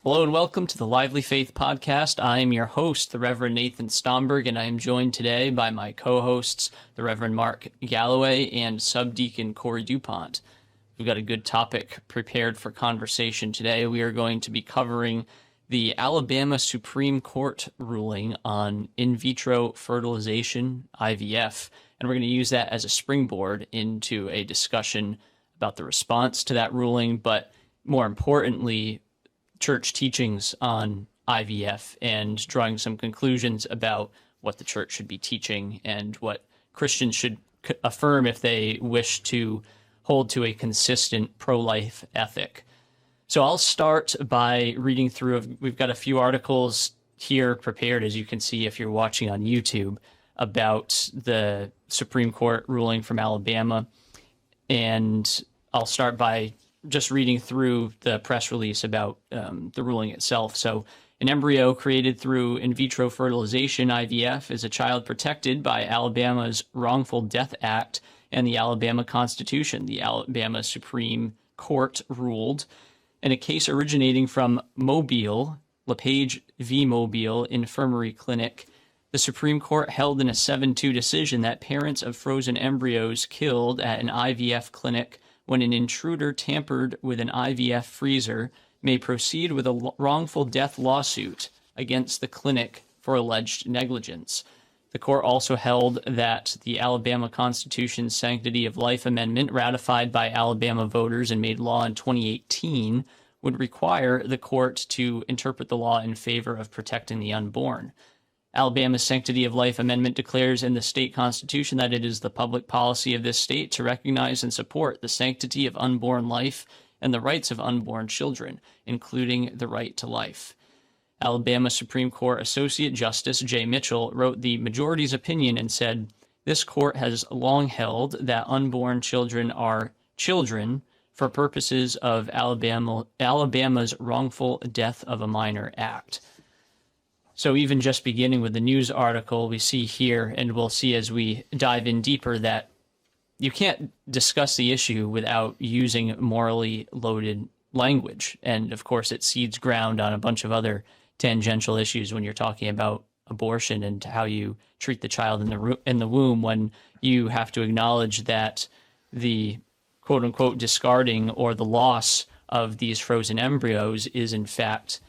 Hello and welcome to the Lively Faith Podcast. I am your host, the Reverend Nathan Stomberg, and I am joined today by my co-hosts, the Reverend Mark Galloway and Subdeacon Corey DuPont. We've got a good topic prepared for conversation today. We are going to be covering the Alabama Supreme Court ruling on in vitro fertilization, IVF, and we're going to use that as a springboard into a discussion about the response to that ruling, but more importantly, church teachings on IVF and drawing some conclusions about what the church should be teaching and what Christians should affirm if they wish to hold to a consistent pro-life ethic. So I'll start by reading through. We've got a few articles here prepared, as you can see if you're watching on YouTube, about the Supreme Court ruling from Alabama. And I'll start by just reading through the press release about the ruling itself. So, an embryo created through in vitro fertilization, IVF, is a child protected by Alabama's Wrongful Death Act and the Alabama Constitution. The Alabama Supreme Court ruled in a case originating from Mobile, LePage v. Mobile Infirmary Clinic. The Supreme Court held in a 7-2 decision that parents of frozen embryos killed at an IVF clinic when an intruder tampered with an IVF freezer may proceed with a wrongful death lawsuit against the clinic for alleged negligence. The court also held that the Alabama Constitution's Sanctity of Life Amendment, ratified by Alabama voters and made law in 2018, would require the court to interpret the law in favor of protecting the unborn. Alabama's Sanctity of Life Amendment declares in the state constitution that it is the public policy of this state to recognize and support the sanctity of unborn life and the rights of unborn children, including the right to life. Alabama Supreme Court Associate Justice Jay Mitchell wrote the majority's opinion and said, "This court has long held that unborn children are children for purposes of Alabama's Wrongful Death of a Minor Act." So even just beginning with the news article we see here, and we'll see as we dive in deeper, that you can't discuss the issue without using morally loaded language. And of course, it cedes ground on a bunch of other tangential issues when you're talking about abortion and how you treat the child in the womb, when you have to acknowledge that the quote unquote discarding or the loss of these frozen embryos is in fact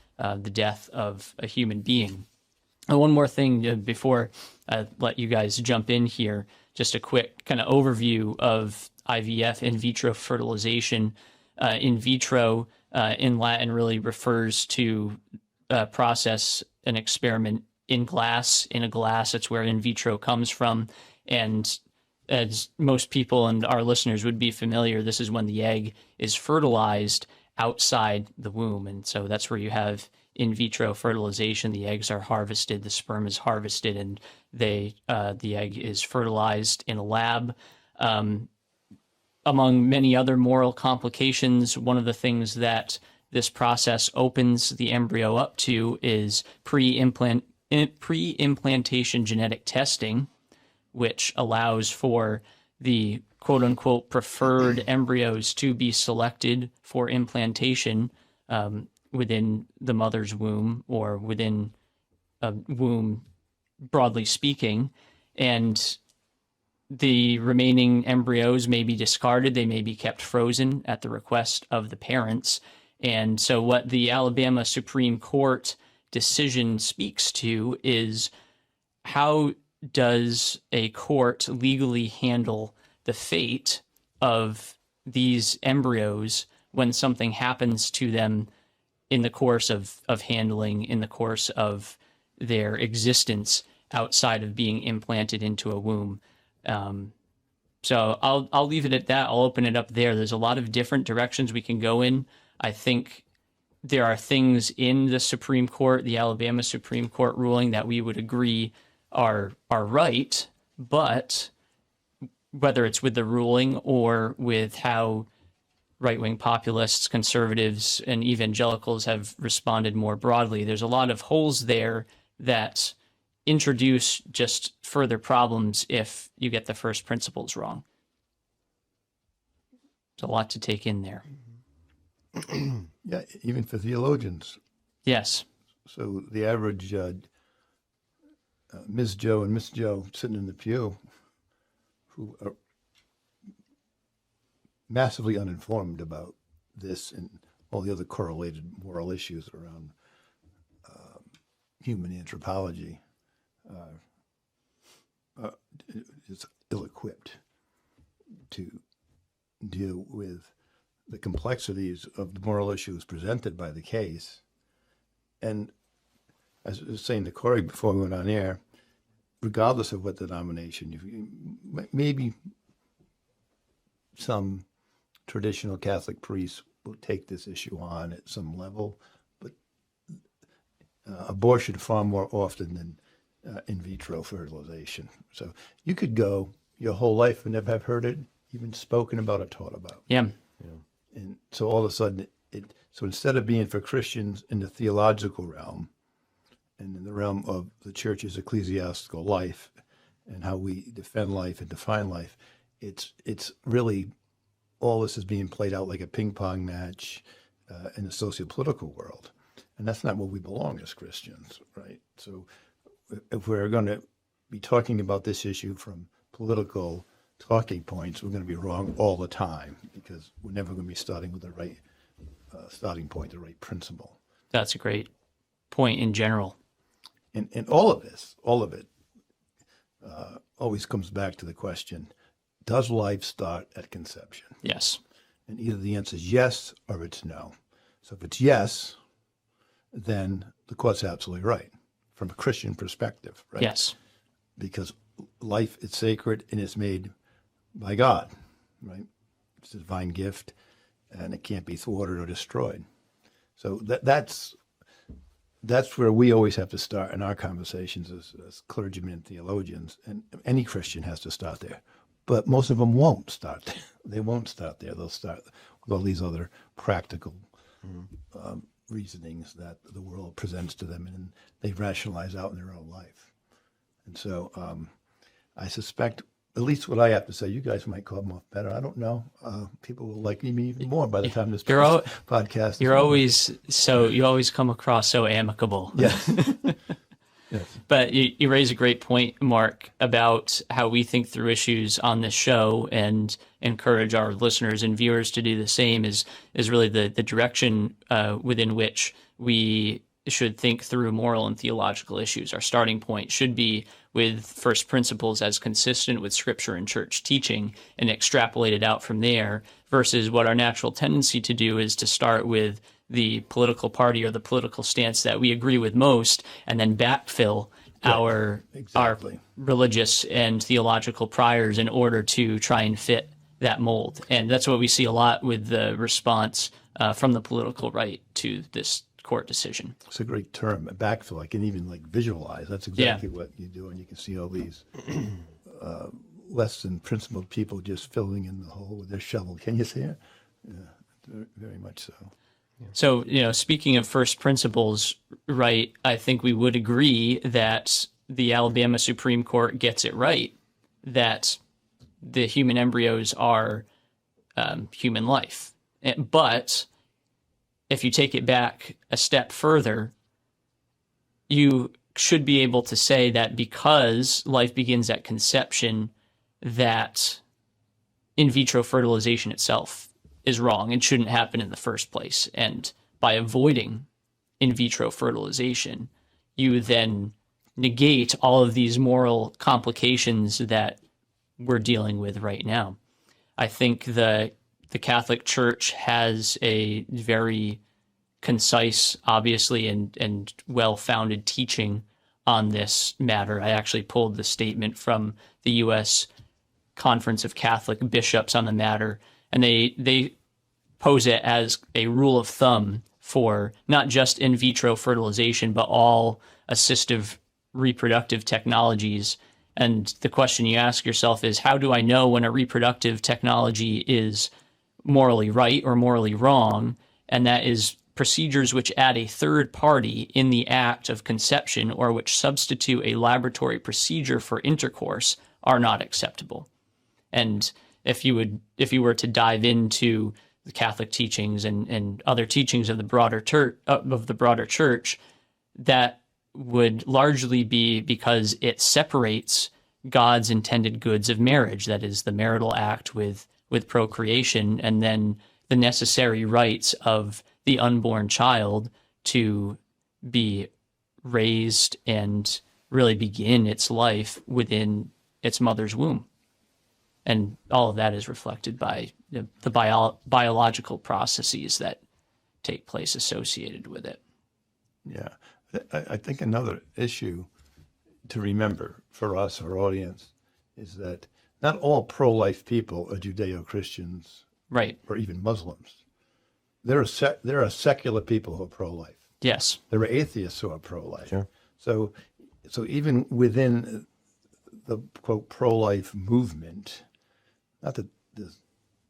the death of a human being. And one more thing before I let you guys jump in here, just a quick kind of overview of IVF, in vitro fertilization. In vitro in Latin really refers to process, an experiment in a glass. That's where in vitro comes from. And as most people and our listeners would be familiar, this is when the egg is fertilized outside the womb. And so that's where you have in vitro fertilization. The eggs are harvested, the sperm is harvested, and the egg is fertilized in a lab. Among many other moral complications, one of the things that this process opens the embryo up to is pre-implantation genetic testing, which allows for the quote-unquote preferred embryos to be selected for implantation within the mother's womb, or within a womb, broadly speaking. And the remaining embryos may be discarded. They may be kept frozen at the request of the parents. And so what the Alabama Supreme Court decision speaks to is, how does a court legally handle the fate of these embryos when something happens to them in the course of handling, in the course of their existence outside of being implanted into a womb. So I'll leave it at that. I'll open it up there. There's a lot of different directions we can go in. I think there are things in the Supreme Court, the Alabama Supreme Court ruling, that we would agree are right, but whether it's with the ruling or with how right-wing populists, conservatives, and evangelicals have responded more broadly, there's a lot of holes there that introduce just further problems if you get the first principles wrong. There's a lot to take in there. Yeah, even for theologians, Yes. So the average Ms. Joe and Miss Joe sitting in the pew, who are massively uninformed about this and all the other correlated moral issues around human anthropology, is ill-equipped to deal with the complexities of the moral issues presented by the case. And as I was saying to Corey before we went on air, regardless of what denomination, maybe some traditional Catholic priests will take this issue on at some level, but abortion far more often than in vitro fertilization. So you could go your whole life and never have heard it even spoken about or taught about. Yeah. And so all of a sudden, so instead of being for Christians in the theological realm and in the realm of the church's ecclesiastical life and how we defend life and define life, it's really all this is being played out like a ping pong match in the socio-political world. And that's not where we belong as Christians, right? So if we're going to be talking about this issue from political talking points, we're going to be wrong all the time because we're never going to be starting with the right starting point, the right principle. That's a great point in general. And all of it always comes back to the question, does life start at conception? Yes. And either the answer is yes or it's no. So if it's yes, then the court's absolutely right from a Christian perspective, right? Yes. Because life is sacred and it's made by God, right? It's a divine gift and it can't be thwarted or destroyed. So that's where we always have to start in our conversations as clergymen and theologians, and any Christian has to start there. But most of them won't start there. They won't start there. They'll start with all these other practical reasonings that the world presents to them, and they rationalize out in their own life. And so I suspect, at least what I have to say, you guys might come off better. I don't know. People will like me even more by the time this podcast. You always come across so amicable. Yes. Yes. But you raise a great point, Mark, about how we think through issues on this show and encourage our listeners and viewers to do the same is really the direction within which we should think through moral and theological issues. Our starting point should be with first principles as consistent with Scripture and church teaching and extrapolate it out from there, versus what our natural tendency to do is to start with the political party or the political stance that we agree with most and then backfill our religious and theological priors in order to try and fit that mold. And that's what we see a lot with the response from the political right to this court decision. It's a great term, backfill. I can even visualize. That's exactly what you do, and you can see all these less than principled people just filling in the hole with their shovel. Can you see it? Yeah, very much so. Yeah. So, speaking of first principles, right, I think we would agree that the Alabama Supreme Court gets it right, that the human embryos are human life. But if you take it back a step further, you should be able to say that because life begins at conception, that in vitro fertilization itself is wrong and shouldn't happen in the first place. And by avoiding in vitro fertilization, you then negate all of these moral complications that we're dealing with right now. I think the Catholic Church has a very concise, obviously, and well-founded teaching on this matter. I actually pulled the statement from the U.S. Conference of Catholic Bishops on the matter, and they pose it as a rule of thumb for not just in vitro fertilization, but all assistive reproductive technologies. And the question you ask yourself is, how do I know when a reproductive technology is morally right or morally wrong? And that is procedures which add a third party in the act of conception or which substitute a laboratory procedure for intercourse are not acceptable. And if you were to dive into the Catholic teachings and other teachings of the broader church, that would largely be because it separates God's intended goods of marriage, that is the marital act with procreation, and then the necessary rights of the unborn child to be raised and really begin its life within its mother's womb. And all of that is reflected by the biological processes that take place associated with it. Yeah. I think another issue to remember for us, our audience, is that not all pro-life people are Judeo-Christians, right, or even Muslims. There are secular people who are pro-life. Yes. There are atheists who are pro-life. Sure. So even within the quote pro-life movement, not that there's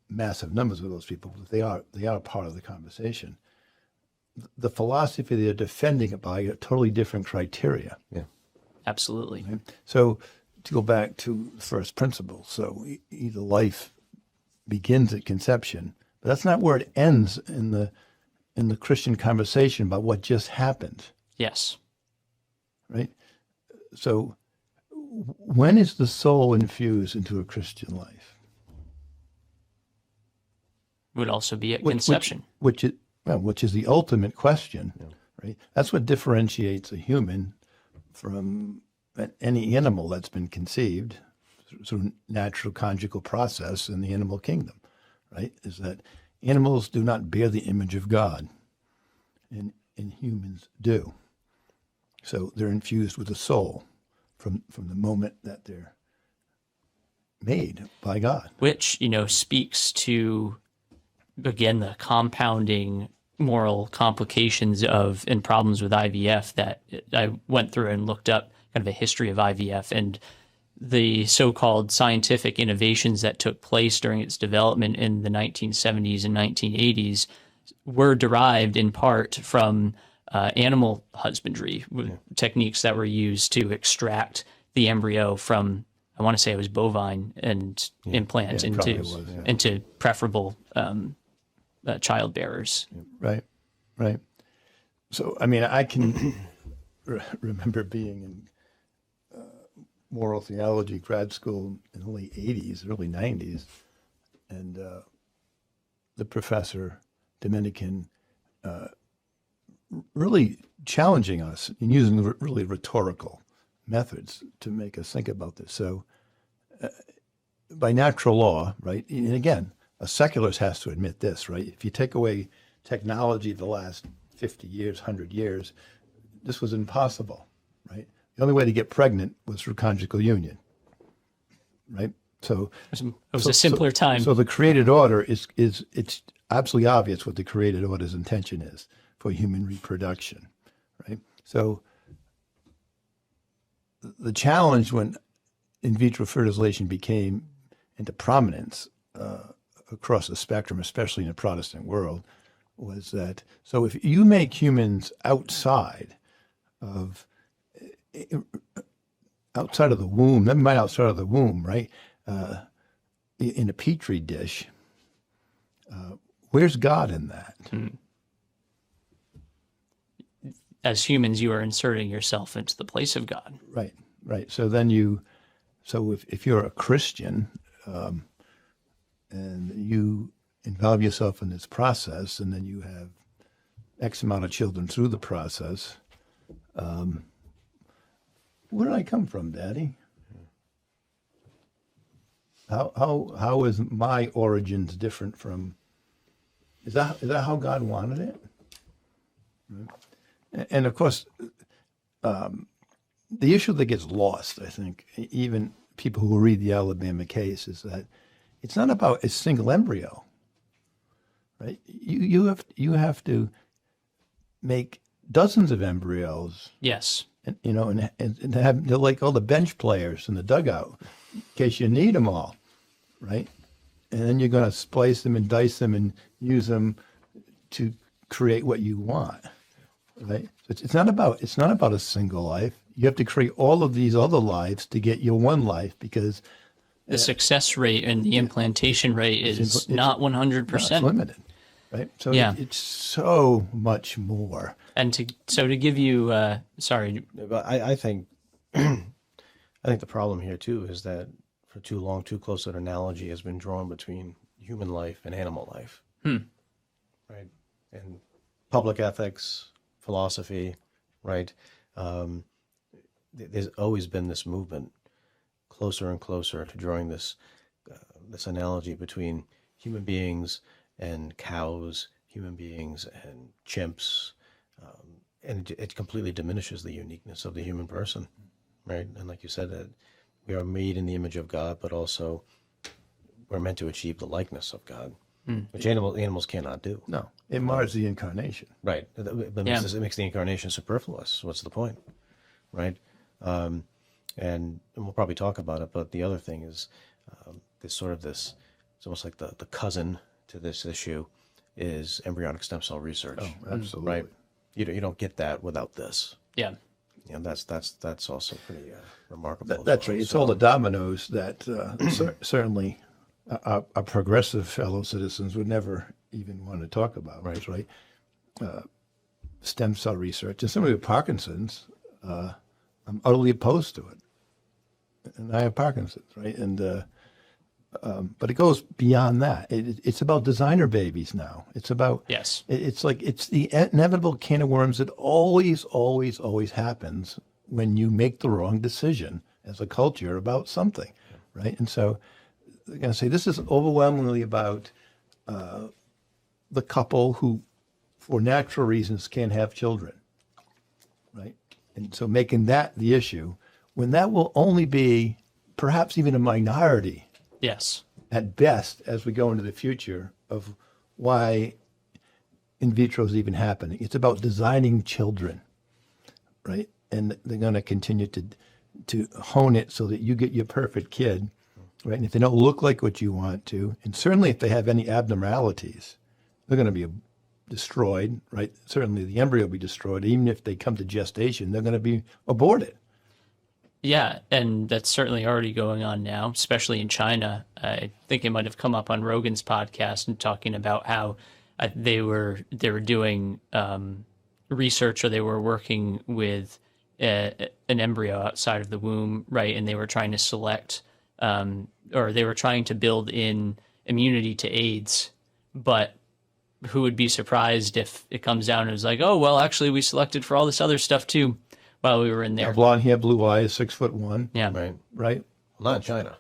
massive numbers of those people, but they are part of the conversation. The philosophy they're defending it by a totally different criteria. Yeah. Absolutely. Right? So to go back to the first principle, so either life begins at conception, but that's not where it ends in the Christian conversation about what just happened. Yes. Right? So when is the soul infused into a Christian life? Would also be at conception. Which is the ultimate question, right? That's what differentiates a human from any animal that's been conceived through natural conjugal process in the animal kingdom, right? Is that animals do not bear the image of God, and humans do. So they're infused with a soul from the moment that they're made by God. Which, speaks to, again, the compounding moral complications and problems with IVF that I went through and looked up kind of a history of IVF and the so-called scientific innovations that took place during its development in the 1970s and 1980s were derived in part from animal husbandry techniques that were used to extract the embryo from, I want to say it was bovine, and implant into preferable child bearers. Right. So, I mean, I can remember being in moral theology grad school in the late 80s, early 90s, and the professor, Dominican, really challenging us and using really rhetorical methods to make us think about this. So by natural law, right, and again, a secularist has to admit this, right? If you take away technology the last 50 years, 100 years, this was impossible, right? The only way to get pregnant was through conjugal union, right? So it was a simpler time. So the created order it's absolutely obvious what the created order's intention is for human reproduction, right? So the challenge when in vitro fertilization became into prominence across the spectrum, especially in the Protestant world, was that, so if you make humans outside of the womb, never mind outside of the womb, right, in a petri dish, where's God in that? As humans, you are inserting yourself into the place of God. Right. So then if you're a Christian, and you involve yourself in this process, and then you have X amount of children through the process, where did I come from, Daddy? How is my origins different from? Is that how God wanted it? And of course, the issue that gets lost, I think, even people who read the Alabama case, is that it's not about a single embryo, right? You have to make dozens of embryos. Yes. And they're like all the bench players in the dugout, in case you need them all, right? And then you're going to splice them and dice them and use them to create what you want, right? So it's not about a single life. You have to create all of these other lives to get your one life, because the success rate and the implantation rate is not 100%. It's limited, right? So Yeah. it's so much more. And to give you, sorry, But I think I think the problem here too is that for too long, too close an analogy has been drawn between human life and animal life, right? And public ethics, philosophy, right? There's always been this movement closer and closer to drawing this this analogy between human beings and cows, human beings and chimps, and it completely diminishes the uniqueness of the human person, right? And like you said, that we are made in the image of God, but also we're meant to achieve the likeness of God, which animals cannot do. No, it mars the incarnation. Right. It makes the incarnation superfluous. What's the point? Right. And we'll probably talk about it, but the other thing is it's almost like the cousin to this issue is embryonic stem cell research. Oh, absolutely. Right. You don't get that without this. yeah. And that's also pretty remarkable. That's right. It's all the dominoes that certainly our progressive fellow citizens would never even want to talk about. Right. Stem cell research. And somebody with Parkinson's, I'm utterly opposed to it. And I have Parkinson's, right? And but it goes beyond that. It's about designer babies now. It's about Yes. It's like it's the inevitable can of worms that always, always, always happens when you make the wrong decision as a culture about something, right? And so they're going to say this is overwhelmingly about the couple who, for natural reasons, can't have children, right? And so making that the issue when that will only be perhaps even a minority Yes. at best as we go into the future of why in vitro is even happening. It's about designing children, right? And they're going to continue to hone it so that you get your perfect kid, right? And if they don't look like what you want to, and certainly if they have any abnormalities, they're going to be destroyed, right? Certainly the embryo will be destroyed. Even if they come to gestation, they're going to be aborted. Yeah, and that's certainly already going on now, especially in China. I think it might have come up on Rogan's podcast and talking about how they were doing research, or they were working with an embryo outside of the womb, right? And they were trying to select, or they were trying to build in immunity to AIDS, but who would be surprised if it comes down and it's like, oh, well, actually we selected for all this other stuff too while we were in there. Blonde hair, blue eyes, 6'1". Yeah. Right. Right? Not in China.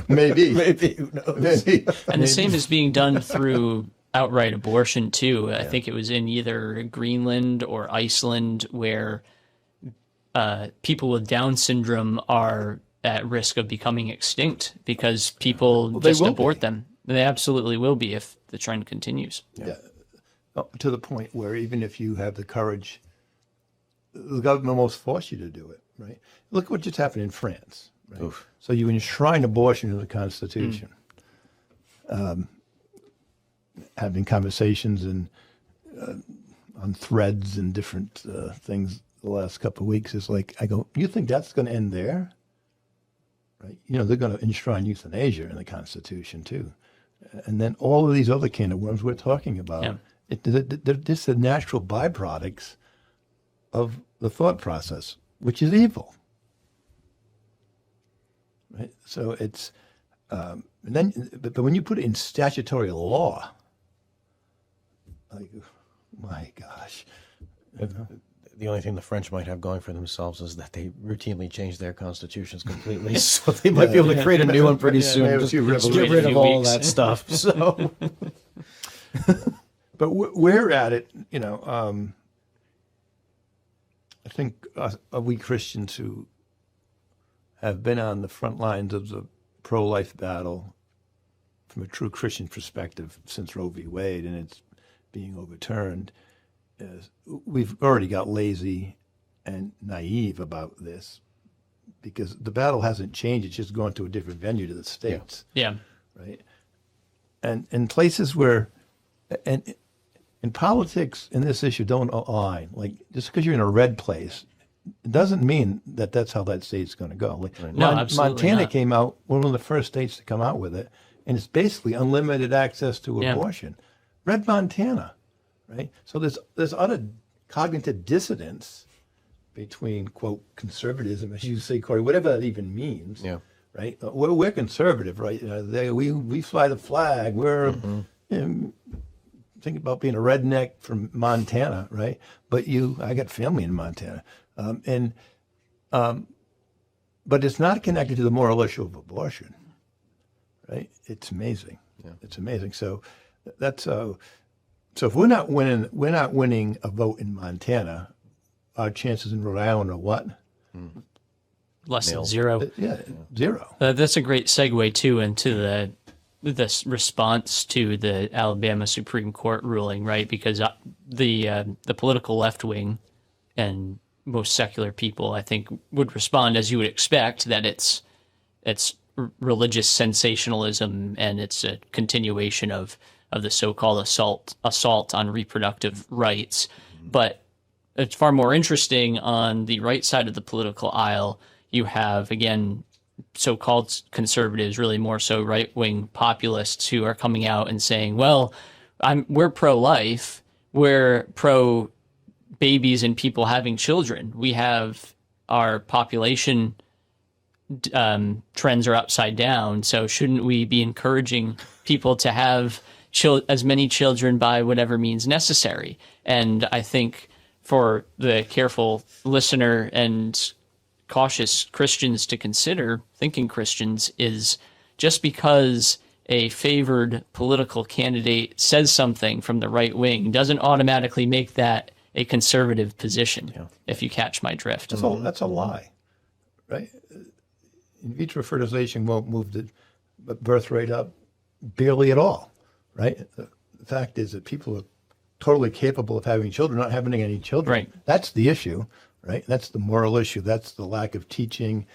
Maybe. Maybe. Who knows? Maybe. And the same is being done through outright abortion too. I think it was in either Greenland or Iceland where people with Down syndrome are at risk of becoming extinct because people they just will abort be. them. They absolutely will be if the trend continues. Yeah. To the point where even if you have the courage, the government almost force you to do it, right? Look what just happened in France, right? Oof. So you enshrine abortion in the Constitution. Having conversations and on threads and different things the last couple of weeks is like, I go, you think that's going to end there? Right? You know, they're going to enshrine euthanasia in the Constitution too. And then all of these other can of worms we're talking about. Yeah. They're just the natural byproducts of the thought process, which is evil. Right? So it's, and then, but when you put it in statutory law, like, my gosh. The only thing the French might have going for themselves is that they routinely change their constitutions completely, so they might be able to create a new one pretty soon. maybe a Just few get revolutions. rid of Few all weeks. that stuff. So But we're at it, you know. I think we Christians who have been on the front lines of the pro-life battle from a true Christian perspective since Roe v. Wade and it's being overturned, we've already got lazy and naive about this because the battle hasn't changed. It's just gone to a different venue to the states. Yeah. Right? And in places where, and in politics, in this issue, don't align. Like, just because you're in a red place it doesn't mean that that's how that state's going to go. No, absolutely Montana not. came out, one of the first states to come out with it, and it's basically unlimited access to Yeah. abortion. Red Montana, right? So there's utter cognitive dissonance between, quote, conservatism, as you say, Corey, whatever that even means. Yeah. Right? We're conservative, right? We fly the flag. We're think about being a redneck from Montana, right? But I got family in Montana, but it's not connected to the moral issue of abortion, right? It's amazing. Yeah. It's amazing. So that's so if we're not winning a vote in Montana, our chances in Rhode Island are what? Less than zero. Zero. That's a great segue too into this response to the Alabama Supreme Court ruling, right? Because the political left wing and most secular people, I think, would respond as you would expect, that it's religious sensationalism and it's a continuation of the so-called assault on reproductive rights. But it's far more interesting on the right side of the political aisle. You have, again, so-called conservatives, really more so right-wing populists, who are coming out and saying, well, we're pro-life, we're pro-babies and people having children. We have our population trends are upside down, so shouldn't we be encouraging people to have as many children by whatever means necessary? And I think for the careful listener and cautious Christians to consider, thinking Christians, is just because a favored political candidate says something from the right wing doesn't automatically make that a conservative position, if you catch my drift. That's a lie, right? In vitro fertilization won't move the birth rate up barely at all, right? The fact is that people are totally capable of having children, not having any children. Right. That's the issue, right? That's the moral issue. That's the lack of teaching,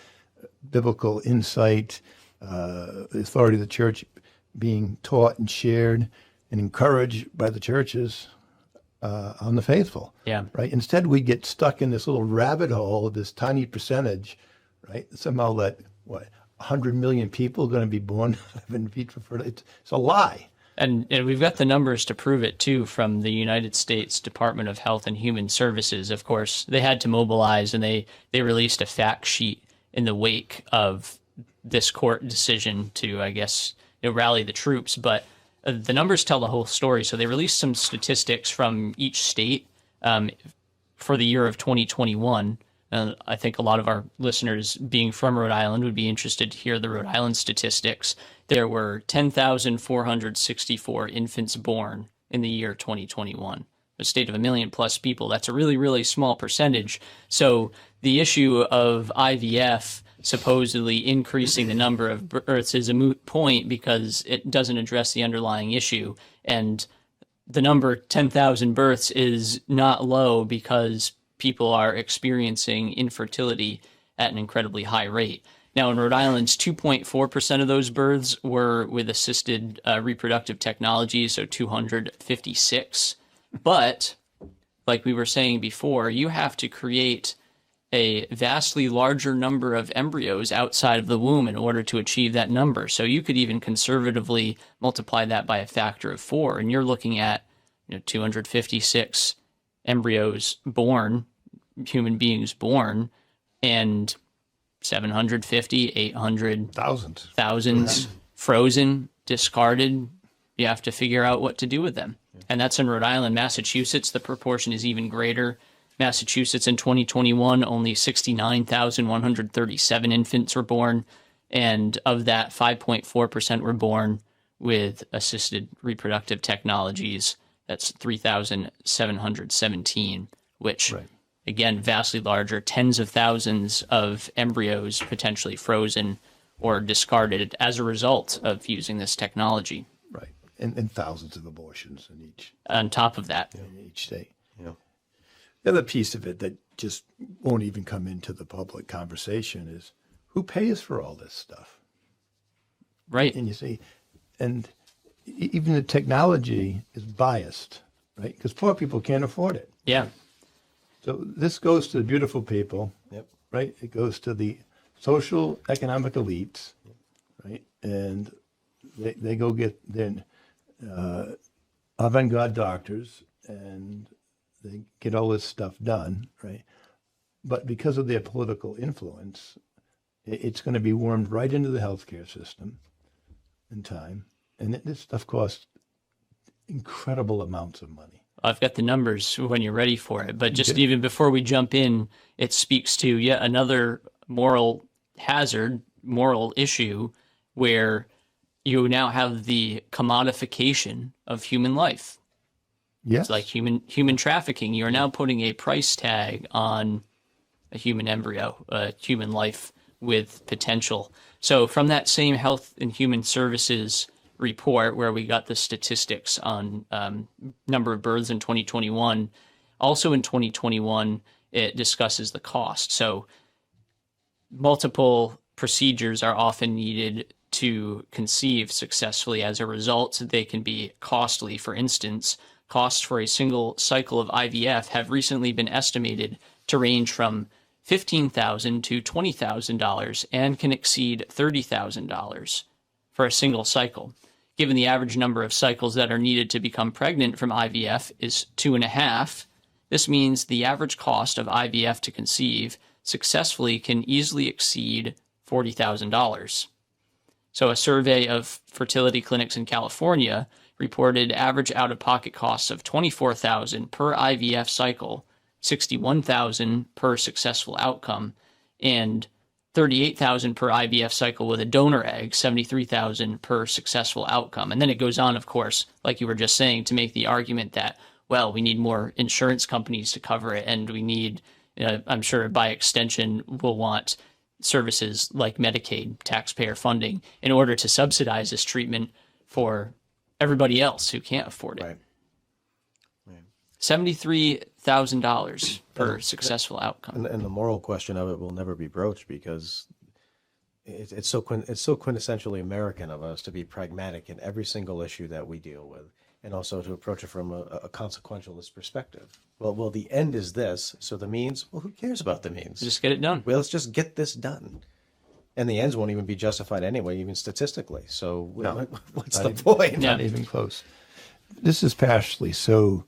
biblical insight, the authority of the church being taught and shared and encouraged by the churches on the faithful. Yeah. Right. Instead, we get stuck in this little rabbit hole of this tiny percentage, right? Somehow that 100 million people are going to be born in vitro fertilization. It's a lie. And we've got the numbers to prove it, too, from the United States Department of Health and Human Services. Of course, they had to mobilize, and they released a fact sheet in the wake of this court decision to, I guess, rally the troops. But the numbers tell the whole story. So they released some statistics from each state for the year of 2021. I think a lot of our listeners, being from Rhode Island, would be interested to hear the Rhode Island statistics. There were 10,464 infants born in the year 2021. A state of 1 million plus people. That's a really, really small percentage. So the issue of IVF supposedly increasing the number of births is a moot point because it doesn't address the underlying issue. And the number 10,000 births is not low because people are experiencing infertility at an incredibly high rate. Now, in Rhode Island, 2.4% of those births were with assisted reproductive technology, so 256. But, like we were saying before, you have to create a vastly larger number of embryos outside of the womb in order to achieve that number. So you could even conservatively multiply that by a factor of 4, and you're looking at 256 embryos born, human beings born, and 750, 800, thousands frozen, discarded. You have to figure out what to do with them. And that's in Rhode Island. Massachusetts, the proportion is even greater. Massachusetts in 2021, only 69,137 infants were born. And of that, 5.4% were born with assisted reproductive technologies. That's 3,717, which, again, vastly larger, tens of thousands of embryos potentially frozen or discarded as a result of using this technology. Right. And thousands of abortions in each. On top of that. In each state. Yeah. The other piece of it that just won't even come into the public conversation is who pays for all this stuff? Right. And you see, and even the technology is biased, right? Because poor people can't afford it. Yeah. So this goes to the beautiful people, Yep. right? It goes to the social economic elites, right? And they go get their avant-garde doctors and they get all this stuff done, right? But because of their political influence, it's going to be wormed right into the healthcare system in time. And this stuff costs incredible amounts of money. I've got the numbers when you're ready for it, but just even before we jump in, it speaks to yet another moral hazard, moral issue, where you now have the commodification of human life. Yes. It's like human trafficking. You are now putting a price tag on a human embryo, a human life with potential. So from that same Health and Human Services report where we got the statistics on number of births in 2021, also in 2021, it discusses the cost. So multiple procedures are often needed to conceive successfully. As a result, they can be costly. For instance, costs for a single cycle of IVF have recently been estimated to range from $15,000 to $20,000 and can exceed $30,000 for a single cycle. Given the average number of cycles that are needed to become pregnant from IVF is 2.5, this means the average cost of IVF to conceive successfully can easily exceed $40,000. So a survey of fertility clinics in California reported average out-of-pocket costs of $24,000 per IVF cycle, $61,000 per successful outcome, and $38,000 per IVF cycle with a donor egg, $73,000 per successful outcome. And then it goes on, of course, like you were just saying, to make the argument that, well, we need more insurance companies to cover it, and we need, I'm sure by extension, we'll want services like Medicaid, taxpayer funding, in order to subsidize this treatment for everybody else who can't afford it. Right. $73,000 per successful outcome. And the moral question of it will never be broached because it's so quintessentially American of us to be pragmatic in every single issue that we deal with, and also to approach it from a consequentialist perspective. Well, the end is this, so the means, well, who cares about the means? Just get it done. Well, let's just get this done. And the ends won't even be justified anyway, even statistically. So what's the point? Yeah. Not even close. This is partially so.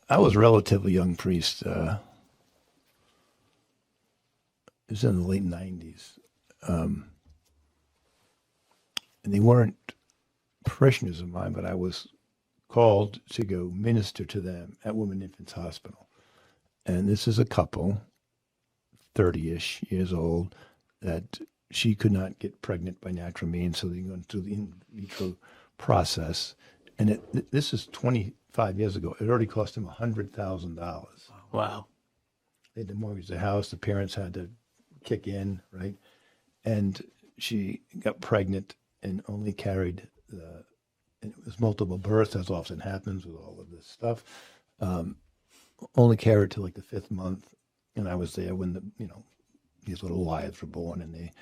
I was a relatively young priest. It was in the late 90s. And they weren't parishioners of mine, but I was called to go minister to them at Women Infants Hospital. And this is a couple, 30-ish years old, that she could not get pregnant by natural means, so they went through the in vitro process. And this is 25 years ago. It already cost him $100,000. Wow. They had to mortgage the house. The parents had to kick in, right? And she got pregnant and only carried and it was multiple births, as often happens with all of this stuff. Only carried to like the 5th month. And I was there when these little lives were born and they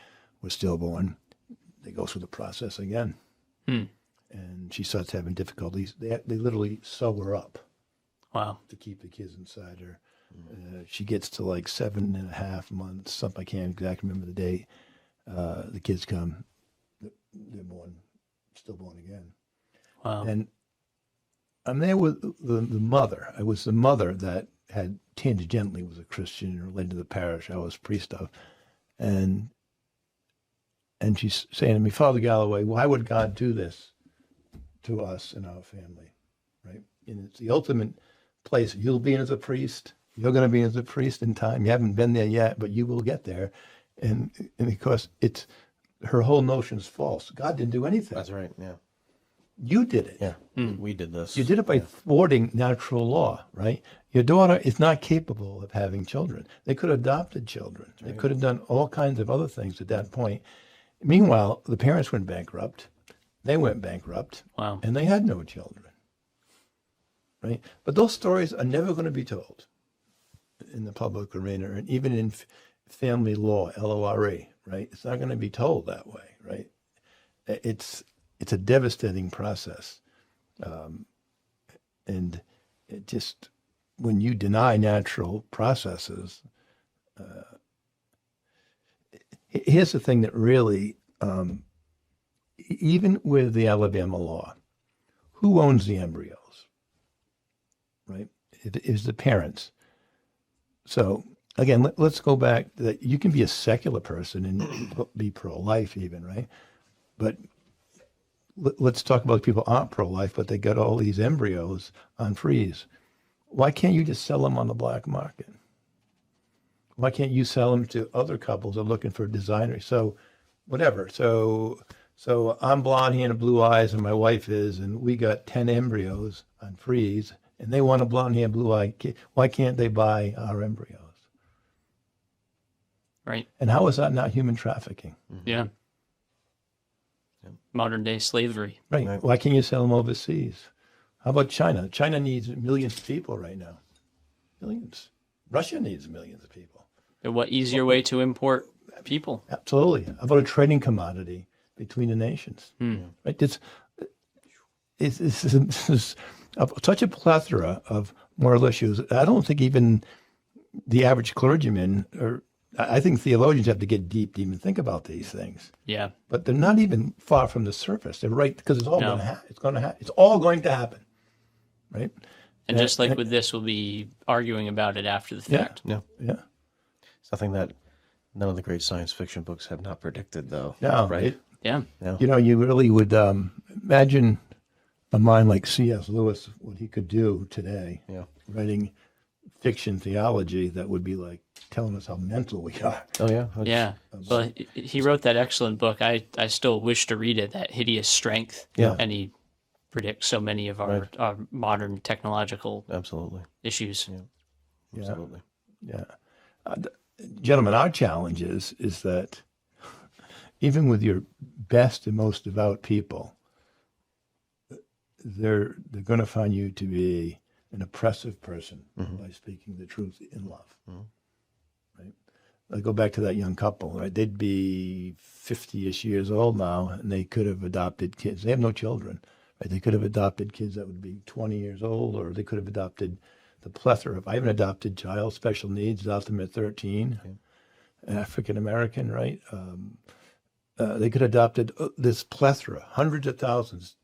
were stillborn. They go through the process again. And she starts having difficulties. They literally sew her up. Wow. To keep the kids inside her. She gets to like 7.5 months, something I can't exactly remember the date. The kids come, they're born, stillborn again. Wow. And I'm there with the mother. I was the mother that had tangentially was a Christian and related to the parish I was priest of. And she's saying to me, Father Galloway, why would God do this to us and our family, right? And it's the ultimate place. You'll be in as a priest. You're going to be as a priest in time. You haven't been there yet, but you will get there. And because her whole notion is false. God didn't do anything. That's right, yeah. You did it. Yeah, we did this. You did it by thwarting natural law, right? Your daughter is not capable of having children. They could have adopted children. They could have done all kinds of other things at that point. Meanwhile, the parents went bankrupt. They went bankrupt. Wow. And they had no children, right? But those stories are never going to be told in the public arena, and even in family law, LORE, right? It's not going to be told that way, right? It's a devastating process, and it just when you deny natural processes, here's the thing that really, even with the Alabama law, who owns the embryos, right? It is the parents. So again, let's go back to that. You can be a secular person and be pro-life even, right? But let's talk about people who aren't pro-life, but they got all these embryos on freeze. Why can't you just sell them on the black market? Why can't you sell them to other couples that are looking for designers? So whatever. So I'm blonde hair and blue eyes and my wife is, and we got 10 embryos on freeze and they want a blonde hair, blue eye kid. Why can't they buy our embryos? Right. And how is that not human trafficking? Yeah. Modern day slavery. Right. Why can't you sell them overseas? How about China? China needs millions of people right now. Millions. Russia needs millions of people. And what easier way to import people? Absolutely. How about a trading commodity between the nations? Right. It's such a plethora of moral issues. I don't think even the average clergyman, or I think theologians have to get deep to even think about these things. Yeah. But they're not even far from the surface. They're right, because it's all going to happen. It's going to happen. It's all going to happen. Right. And just like with this, we'll be arguing about it after the fact. Yeah. Yeah. Something that none of the great science fiction books have not predicted, though. No, right? Yeah. You know, you really would imagine a mind like C.S. Lewis, what he could do today, writing fiction theology that would be like telling us how mental we are. Oh, yeah. Yeah. Well, he wrote that excellent book. I still wish to read it, that Hideous Strength. Yeah. And he predicts so many of our modern technological Absolutely. issues. Yeah. Absolutely. Yeah. Gentlemen, our challenge is that even with your best and most devout people, they're going to find you to be an oppressive person by speaking the truth in love. Right? I go back to that young couple, right? They'd be 50-ish years old now, and they could have adopted kids. They have no children, right? They could have adopted kids that would be 20 years old, or they could have adopted the plethora of. I have an adopted child, special needs, adopted them at 13, African American, right? They could have adopted this plethora, hundreds of thousands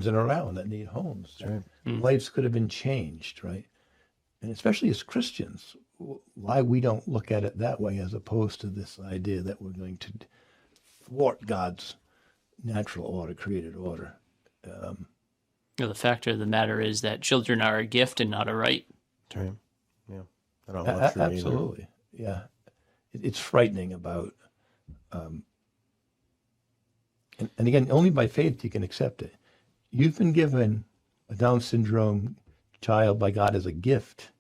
in around that need homes. Right. Lives could have been changed, right? And especially as Christians, why we don't look at it that way, as opposed to this idea that we're going to thwart God's natural order, created order. The fact of the matter is that children are a gift and not a right. Right. Yeah. I don't know true absolutely. Yeah. It's frightening about, and again, only by faith you can accept it. You've been given a Down syndrome child by God as a gift.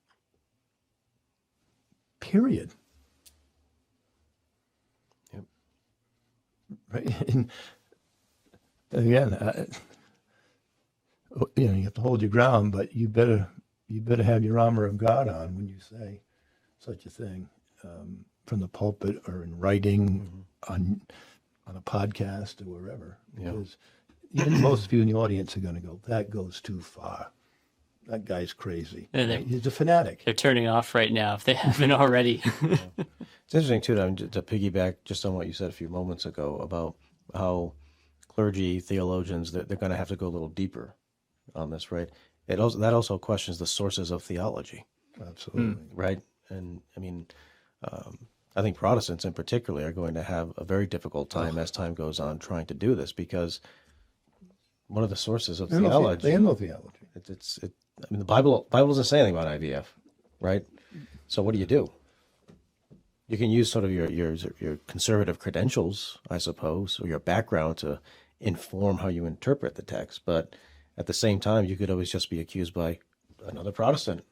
Period. Yep. Right. And again, you have to hold your ground, but you better have your armor of God on when you say such a thing, from the pulpit or in writing, on a podcast or wherever. Because even most of you in the audience are going to go, that goes too far. That guy's crazy. He's a fanatic. They're turning off right now if they haven't already. It's interesting, too, to piggyback just on what you said a few moments ago about how clergy, theologians, they're going to have to go a little deeper on this, right? That also questions the sources of theology. Absolutely. Right? And, I mean, I think Protestants in particular are going to have a very difficult time as time goes on trying to do this, because one of the sources of theology... They have no theology. I mean, the Bible doesn't say anything about IVF, right? So what do? You can use sort of your conservative credentials, I suppose, or your background to inform how you interpret the text, but at the same time, you could always just be accused by another Protestant.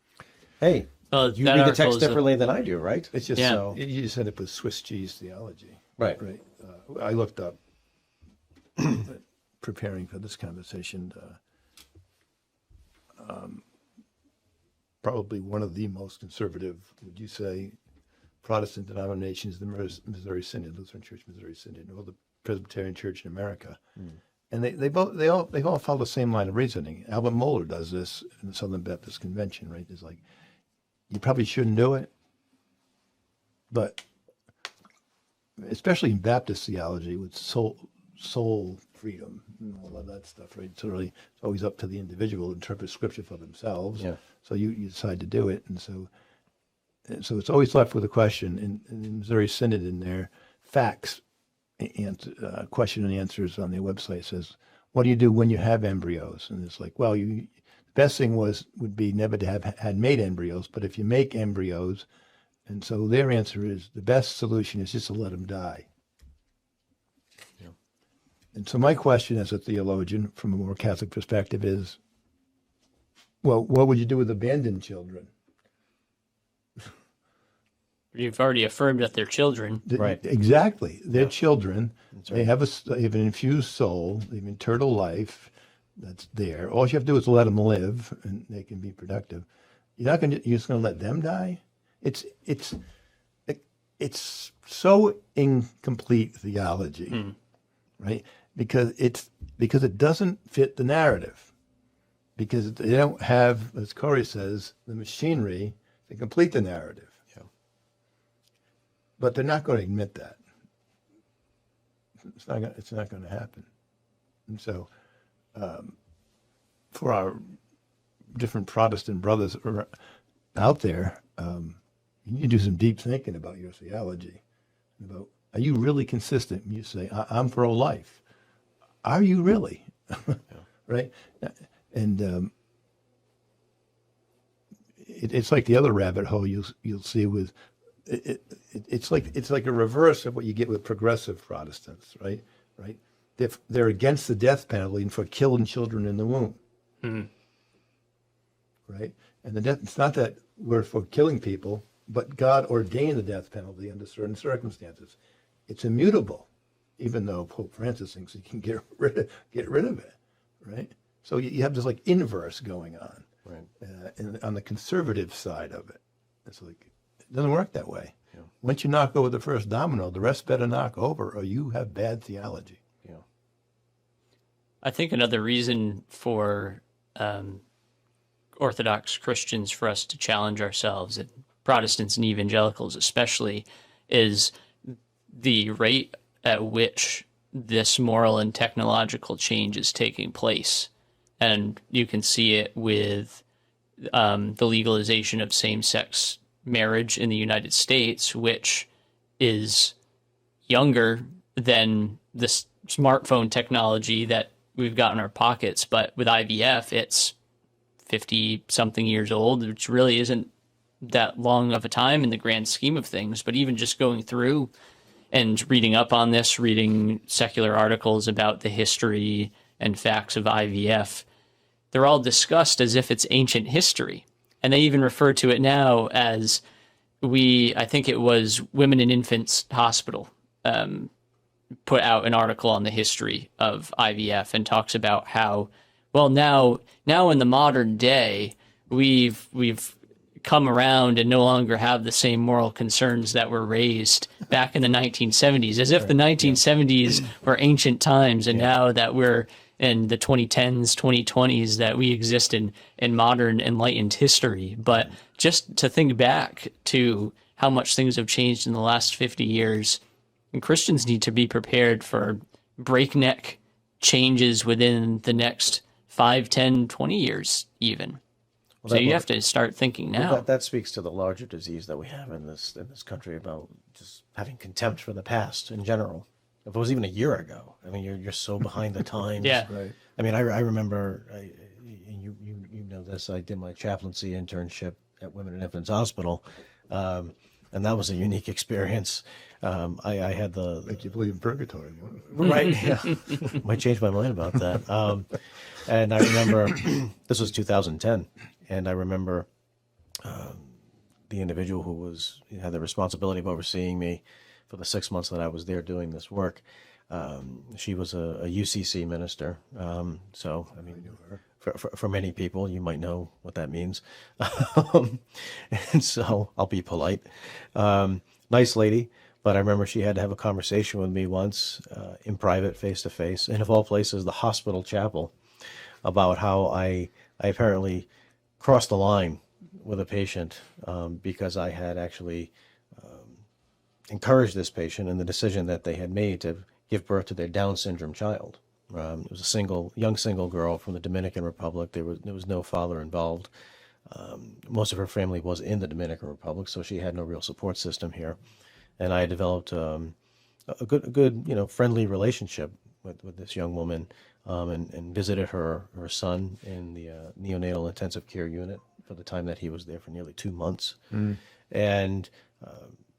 Hey, you read the text differently than I do, right? It's just you just end up with Swiss cheese theology. Right. Right. I looked up, preparing for this conversation, probably one of the most conservative, would you say, Protestant denominations, the Missouri Synod, Lutheran Church, Missouri Synod, or the Presbyterian Church in America. And they all follow the same line of reasoning. Albert Mohler does this in the Southern Baptist Convention, right? It's like, you probably shouldn't do it. But especially in Baptist theology with soul freedom and all of that stuff, right? It's always up to the individual to interpret scripture for themselves. Yeah. So you decide to do it. And so it's always left with a question, and in Missouri Synod in there, facts, question and answers on their website says, what do you do when you have embryos? And it's like, well, the best thing would be never to have had made embryos, but if you make embryos, and so their answer is the best solution is just to let them die. Yeah. And so my question as a theologian from a more Catholic perspective is, well, what would you do with abandoned children? You've already affirmed that they're children. Right. Exactly. They're children. That's They have an infused soul. They have eternal life that's there. All you have to do is let them live, and they can be productive. You're just going to let them die? It's so incomplete theology, right? Because it doesn't fit the narrative. Because they don't have, as Corey says, the machinery to complete the narrative. Yeah. But they're not going to admit that. It's not going to happen. And so, for our different Protestant brothers out there, you need to do some deep thinking about your theology. About, are you really consistent? You say, I'm pro-life. Are you really? Right? And it's like the other rabbit hole you'll see with it's like a reverse of what you get with progressive Protestants, right? Right? They're against the death penalty and for killing children in the womb, right? And it's not that we're for killing people, but God ordained the death penalty under certain circumstances. It's immutable, even though Pope Francis thinks he can get rid of it, right? So you have this like inverse going on, right? On the conservative side of it. It's like, it doesn't work that way. Yeah. Once you knock over the first domino, the rest better knock over, or you have bad theology. Yeah. I think another reason for Orthodox Christians for us to challenge ourselves, and Protestants and evangelicals especially, is the rate at which this moral and technological change is taking place. And you can see it with the legalization of same-sex marriage in the United States, which is younger than the smartphone technology that we've got in our pockets. But with IVF, it's 50-something years old, which really isn't that long of a time in the grand scheme of things. But even just going through and reading up on this, reading secular articles about the history and facts of IVF, they're all discussed as if it's ancient history. And they even refer to it now as I think it was Women and Infants Hospital put out an article on the history of IVF and talks about how, well, now in the modern day, we've come around and no longer have the same moral concerns that were raised back in the 1970s, as if the 1970s were ancient times, and now that we're in the 2010s, 2020s, that we exist in modern enlightened history. But just to think back to how much things have changed in the last 50 years, and Christians need to be prepared for breakneck changes within the next 5, 10, 20 years even. Well, So you have to start thinking now. That speaks to the larger disease that we have in this country about just having contempt for the past in general. If it was even a year ago, I mean, you're so behind the times. Yeah. Right. I mean, I remember, and you know this, I did my chaplaincy internship at Women and Infants Hospital, and that was a unique experience. I had the... Make you believe in purgatory. Right, yeah. Might change my mind about that. And I remember, this was 2010, and I remember the individual who had the responsibility of overseeing me for the 6 months that I was there doing this work. She was a UCC minister. So, I mean, for many people, you might know what that means. And so I'll be polite. Nice lady. But I remember she had to have a conversation with me once in private, face to face, and of all places, the hospital chapel, about how I apparently crossed the line with a patient because I had actually encouraged this patient in the decision that they had made to give birth to their Down syndrome child. It was a young single girl from the Dominican Republic. There was no father involved. Most of her family was in the Dominican Republic, so she had no real support system here. And I developed a good, friendly relationship with this young woman, and visited her son in the neonatal intensive care unit for the time that he was there for nearly 2 months. And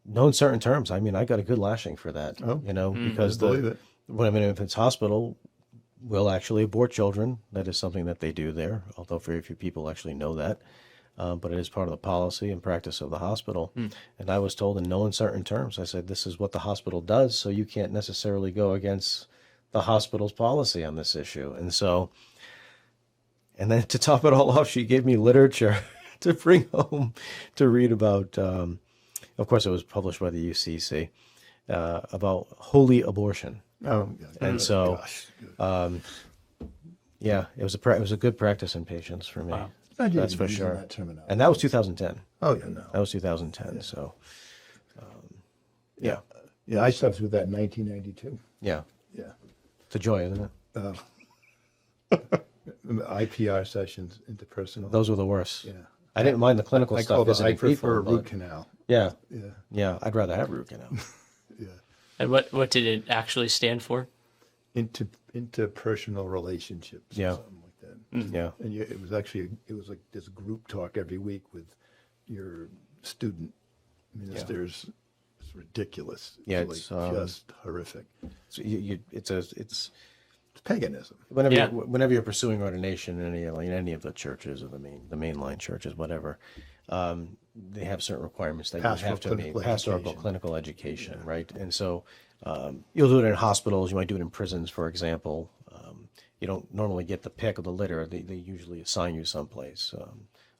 known certain terms. I mean, I got a good lashing for that, because when I'm in an infant's hospital, we'll actually abort children. That is something that they do there, although very few people actually know that. But it is part of the policy and practice of the hospital. And I was told in no uncertain terms, I said, this is what the hospital does, so you can't necessarily go against the hospital's policy on this issue. And then to top it all off, she gave me literature to bring home to read about, of course it was published by the UCC, about holy abortion. Oh, And so, gosh. it was a good practice in patients for me. Wow. That's for sure. That terminology. And that was 2010. Oh, yeah, no. That was 2010. So, yeah, Yeah, I slept through that in 1992. yeah, Yeah. it's a joy, isn't it? IPR sessions, interpersonal. Those were the worst. Yeah. I didn't mind the clinical I stuff. call it, I visiting prefer people, root but- canal. Yeah, Yeah. yeah. I'd rather have root canal. Yeah. And what did it actually stand for? Interpersonal relationships. Yeah. Or something like that. Yeah, And it was like this group talk every week with your student ministers. It's ridiculous. Yeah, Like it's, just horrific. so it's It's paganism. whenever you're pursuing ordination in any of the churches or the mainline churches, whatever, they have certain requirements that Pastoral you have to meet. clinical Pastoral education. clinical education, right? And so you'll do it in hospitals. You might do it in prisons, for example. You don't normally get the pick of the litter. They usually assign you someplace.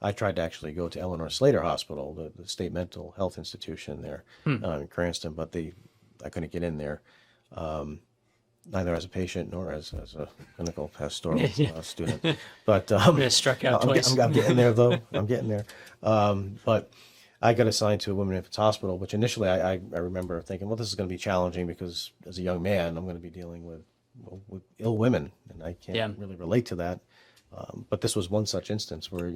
I tried to actually go to Eleanor Slater Hospital, the state mental health institution there in Cranston, but I couldn't get in there. Neither as a patient nor as a clinical pastoral student. But Struck out twice. I'm getting there, though. I'm getting there. But I got assigned to a women's infants hospital, which initially I remember thinking, well, this is going to be challenging because as a young man, I'm going to be dealing with ill women, and I can't really relate to that. But this was one such instance where,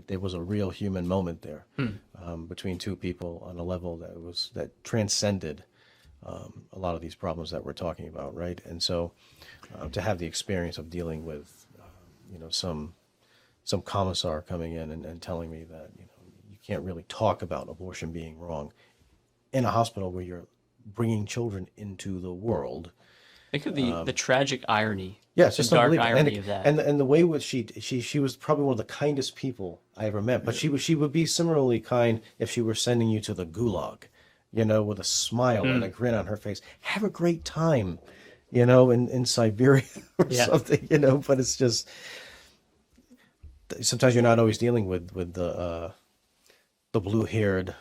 there was a real human moment there between two people on a level that transcended a lot of these problems that we're talking about, right? And so to have the experience of dealing with, some commissar coming in and telling me that, you can't really talk about abortion being wrong in a hospital where you're bringing children into the world. Think of the tragic irony. Yeah, it's just the dark unbelievable. irony of that. And the way in which she was probably one of the kindest people I ever met. But she would be similarly kind if she were sending you to the gulag, with a smile and a grin on her face. Have a great time, in Siberia or something, But it's just sometimes you're not always dealing with the blue-haired.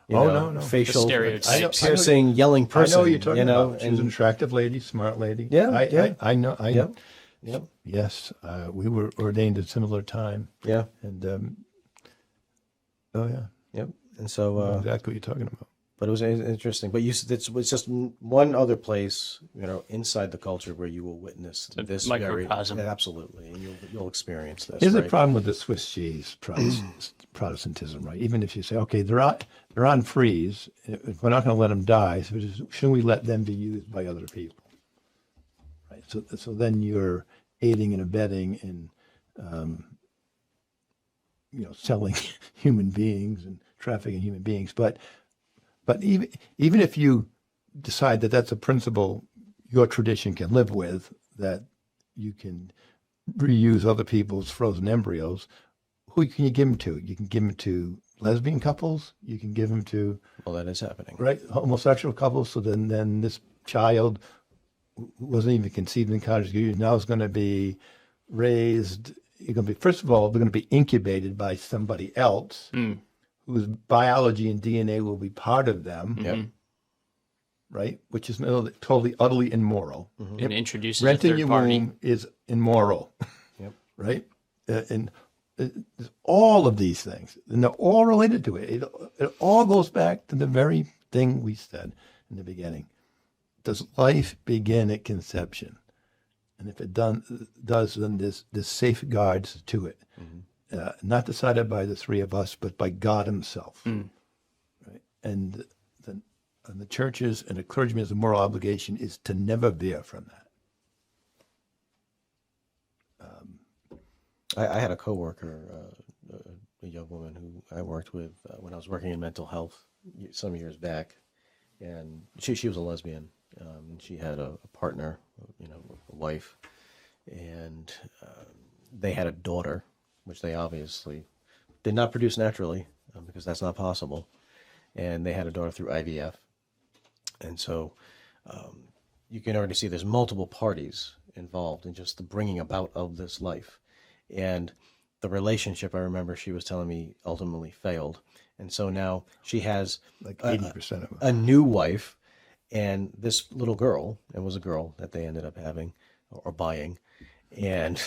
No. Facial The stereotypes. piercing, yelling person. I know what you're talking about. She was an and attractive lady, smart lady. Yeah. I know. Yep. Yes, we were ordained at a similar time. yeah, And, oh, yeah. yep. And so, Exactly what you're talking about. but it was interesting. But it's just one other place, inside the culture where you will witness this microcosm. Absolutely, and you'll experience this. Here's right? the problem with the Swiss cheese Protestantism, right? Even if you say, okay, they're on freeze, if we're not going to let them die, so shouldn't we let them be used by other people? Right. So then you're aiding and abetting in, selling human beings and trafficking human beings. But even if you decide that that's a principle your tradition can live with, that you can reuse other people's frozen embryos, who can you give them to? You can give them to lesbian couples. You can give them to Well, that is happening. right homosexual couples. So then this child who wasn't even conceived in conjugal now is going to be raised. You're going to be first of all they're going to be incubated by somebody else whose biology and DNA will be part of them. Yep. Right, which is totally utterly immoral. And introduces a Renting third your party. womb is immoral. Yep. Right? And There's all of these things, and they're all related to it. It all goes back to the very thing we said in the beginning. Does life begin at conception? And if it does, then there's safeguards to it. Not decided by the three of us, but by God himself. Right? And the churches and the clergyman's moral obligation is to never veer from that. I had a coworker, a young woman who I worked with when I was working in mental health some years back, and she was a lesbian. She had a partner, a wife, and they had a daughter, which they obviously did not produce naturally because that's not possible. And they had a daughter through IVF. And so you can already see there's multiple parties involved in just the bringing about of this life. And the relationship, I remember she was telling me, ultimately failed. And so now she has like 80% of them. A new wife, and this little girl, it was a girl that they ended up having or buying. And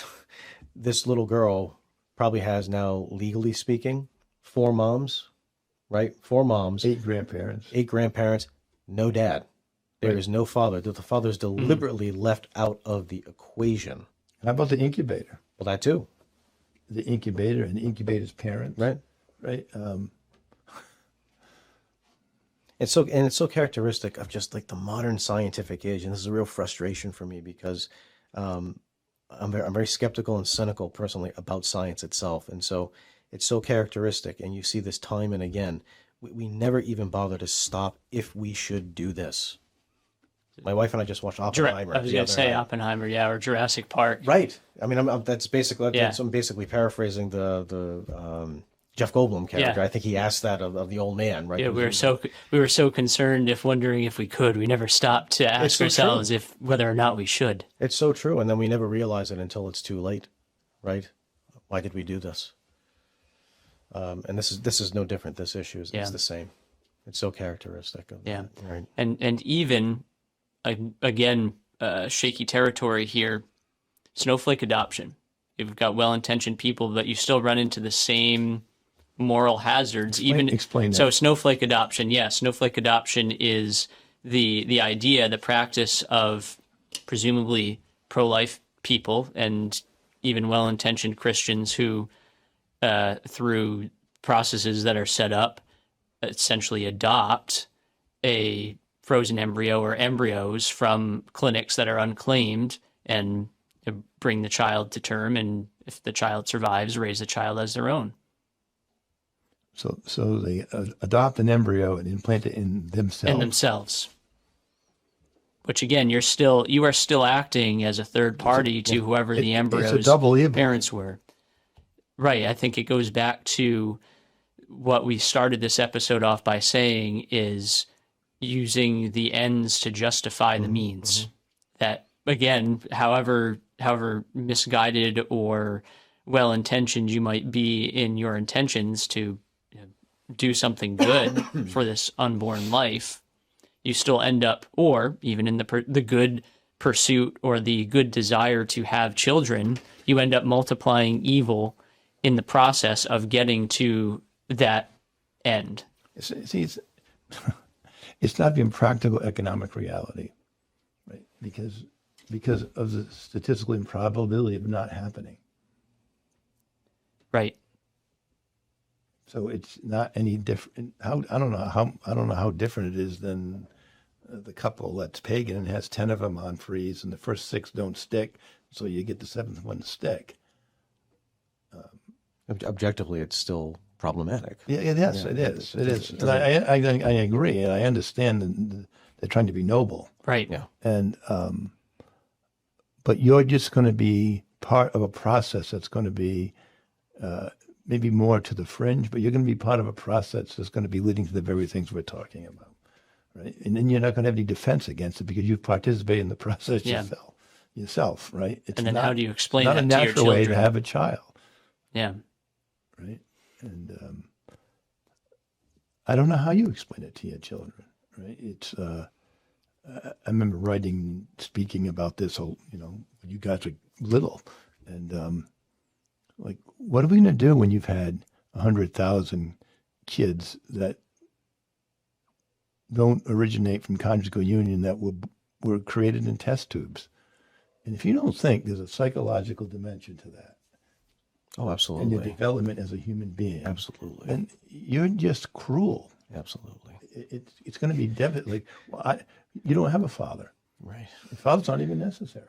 this little girl probably has now, legally speaking, 4 moms, right? 4 moms. 8 grandparents. 8 grandparents, no dad. There is no father. The father is deliberately left out of the equation. How about the incubator? Well, that too. The incubator and the incubator's parents. Right. Right. It's so characteristic of just like the modern scientific age, and this is a real frustration for me because I'm very skeptical and cynical personally about science itself, and so it's so characteristic. And you see this time and again. We never even bother to stop if we should do this. My wife and I just watched Oppenheimer. I was going to say Oppenheimer, yeah, or Jurassic Park. Right. I mean, that's basically Yeah. I'm basically paraphrasing the Jeff Goldblum character. Yeah. I think he asked that of the old man, right? Yeah, we were so concerned wondering if we could. We never stopped to ask so ourselves true. whether or not we should. It's so true, and then we never realize it until it's too late, right? Why did we do this? And this is no different. This issue is it's the same. It's so characteristic of that, right? And even again, shaky territory here. Snowflake adoption. You've got well-intentioned people, but you still run into the same moral hazards. Explain that. So snowflake adoption, snowflake adoption is the idea, the practice of presumably pro-life people and even well-intentioned Christians who, through processes that are set up, essentially adopt a frozen embryo or embryos from clinics that are unclaimed and bring the child to term, and if the child survives, raise the child as their own. So they adopt an embryo and implant it in themselves. Which again, you are still acting as a third party to whoever the embryo's it's a double evil. Parents were. Right. I think it goes back to what we started this episode off by saying is using the ends to justify the means. That again, however misguided or well-intentioned you might be in your intentions to do something good for this unborn life, you still end up, or even in the good pursuit or the good desire to have children, you end up multiplying evil in the process of getting to that end. See, it's not even practical economic reality, right? Because of the statistical improbability of not happening. Right. So it's not any different. I don't know how different it is than the couple that's pagan and has 10 of them on freeze, and the first 6 don't stick, so you get the 7th one to stick. Objectively, it's still problematic. Yeah, it is. It is. And I agree, and I understand that they're trying to be noble. Right. Yeah. And but you're just going to be part of a process that's going to be maybe more to the fringe, but you're going to be part of a process that's going to be leading to the very things we're talking about, right? And then you're not going to have any defense against it because you participate in the process yourself, right? It's And then how do you explain not that a to your natural way to children? have a child, Yeah. right? And I don't know how you explain it to your children, right? It's I remember speaking about this whole, when you guys were little, and Like, what are we going to do when you've had 100,000 kids that don't originate from conjugal union that were created in test tubes? And if you don't think there's a psychological dimension to that, Oh, and your absolutely. development as a human being, Absolutely. then you're just cruel. Absolutely. It's going to be devastating. Well, you don't have a father. Right. Your father's not even necessary,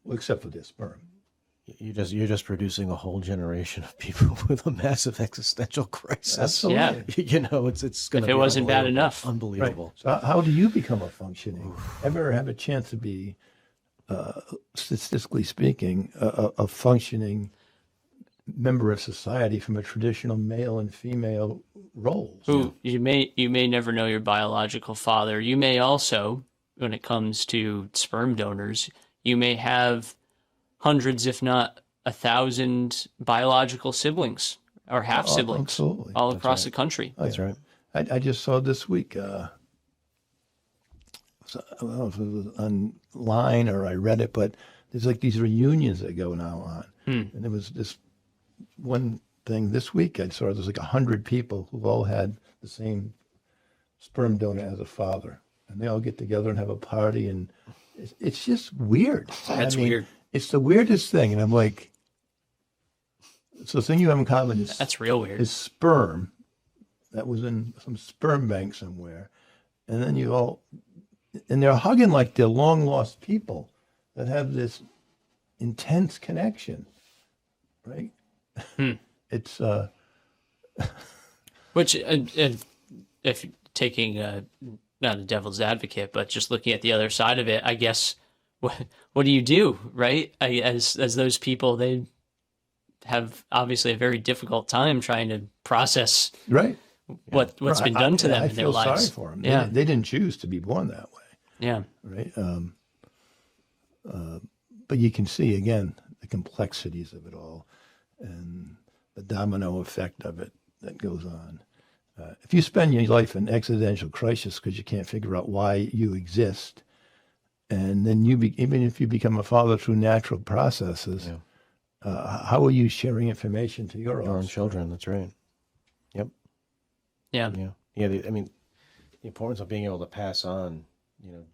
well, except for their sperm. You're just producing a whole generation of people with a massive existential crisis. Absolutely. You know, it's going to If be it wasn't bad unbelievable. enough. Right. Unbelievable. So how do you become a functioning, ever have a chance to be, statistically speaking, a functioning member of society from a traditional male and female roles? Who you may never know your biological father. You may also, when it comes to sperm donors, you may have hundreds, if not 1,000, biological siblings or half siblings absolutely. all across the country. That's right. I just saw this week, so, I don't know if it was online or I read it, but there's like these reunions that go now on. And there was this one thing this week I saw, there's like 100 people who've all had the same sperm donor as a father. And they all get together and have a party, and it's just weird. That's weird. It's the weirdest thing. And I'm like, so the thing you have in common is That's real weird. is sperm that was in some sperm bank somewhere. And then and they're hugging like they're long lost people that have this intense connection, right? It's, Which, if taking not a devil's advocate, but just looking at the other side of it, I guess what do you do, right? As those people, they have obviously a very difficult time trying to process right. what's been done to them I in their feel lives. sorry for them. Yeah, They didn't choose to be born that way, yeah, right? But you can see, again, the complexities of it all and the domino effect of it that goes on. If you spend your life in existential crisis because you can't figure out why you exist, and then even if you become a father through natural processes, how are you sharing information to your Your own own children. That's right. Yep. yeah. Yeah. I mean, the importance of being able to pass on,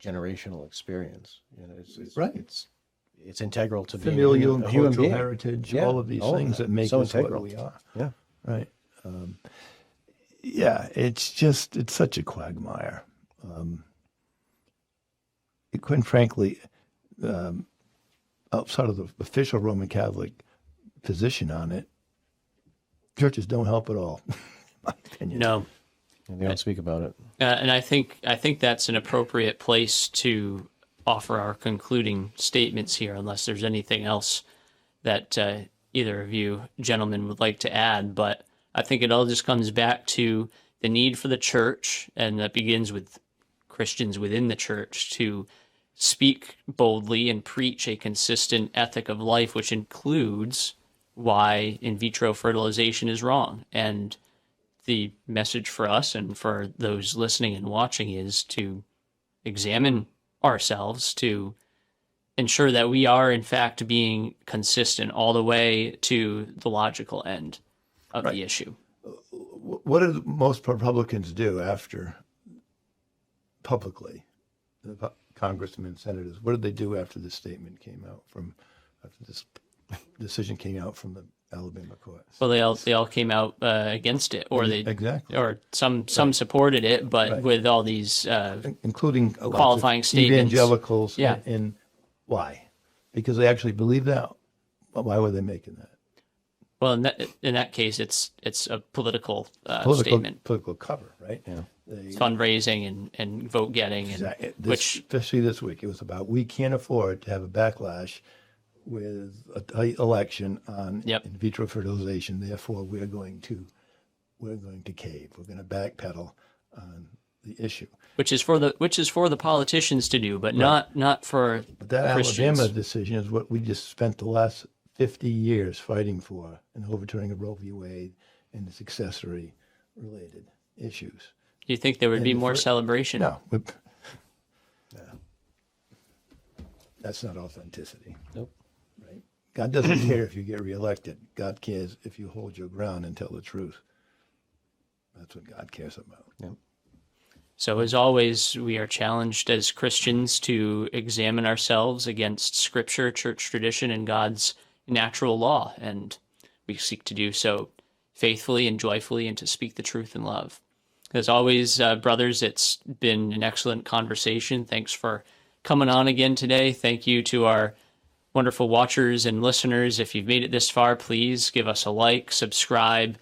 generational experience. It's Right. It's integral to being familial and a human cultural being. heritage, Yeah, all of these all of things that. that make So us integral. what we are, Yeah. right? It's such a quagmire. Quite frankly, outside of the official Roman Catholic position on it, churches don't help at all, in my opinion. No, And they don't speak about it. and I think that's an appropriate place to offer our concluding statements here, unless there's anything else that either of you gentlemen would like to add. But I think it all just comes back to the need for the church, and that begins with Christians within the church, to speak boldly and preach a consistent ethic of life, which includes why in vitro fertilization is wrong. And the message for us and for those listening and watching is to examine ourselves, to ensure that we are in fact being consistent all the way to the logical end of the issue. What do most Republicans do after publicly? The congressmen, senators, what did they do after this statement came out after this decision came out from the Alabama courts? Well, they all came out against it, or they Exactly. or some supported it, but with all these including qualifying lots of statements. evangelicals. Yeah. And why? Because they actually believe that. Why were they making that? Well, in that case, it's a political statement. Political cover, right? Yeah. It's fundraising and vote getting, and Exactly. which Especially this week, it was about we can't afford to have a backlash with a tight election on Yep. in vitro fertilization. Therefore, we're going to cave. We're going to backpedal on the issue. which is for the politicians to do, but not for But that Christians. Alabama decision is what we just spent the last 50 years fighting for in overturning of Roe v. Wade and its accessory related issues. Do you think there would be more for- celebration? No. That's not authenticity. Nope. Right? God doesn't care if you get reelected. God cares if you hold your ground and tell the truth. That's what God cares about. Yep. So as always, we are challenged as Christians to examine ourselves against Scripture, church tradition, and God's natural law, and we seek to do so faithfully and joyfully and to speak the truth in love. As always, brothers, it's been an excellent conversation. Thanks for coming on again today. Thank you to our wonderful watchers and listeners. If you've made it this far, please give us a like, subscribe,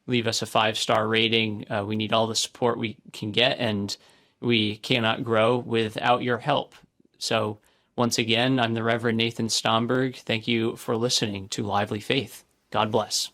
leave us a 5-star rating. We need all the support we can get, and we cannot grow without your help. So once again, I'm the Reverend Nathan Stomberg. Thank you for listening to Lively Faith. God bless.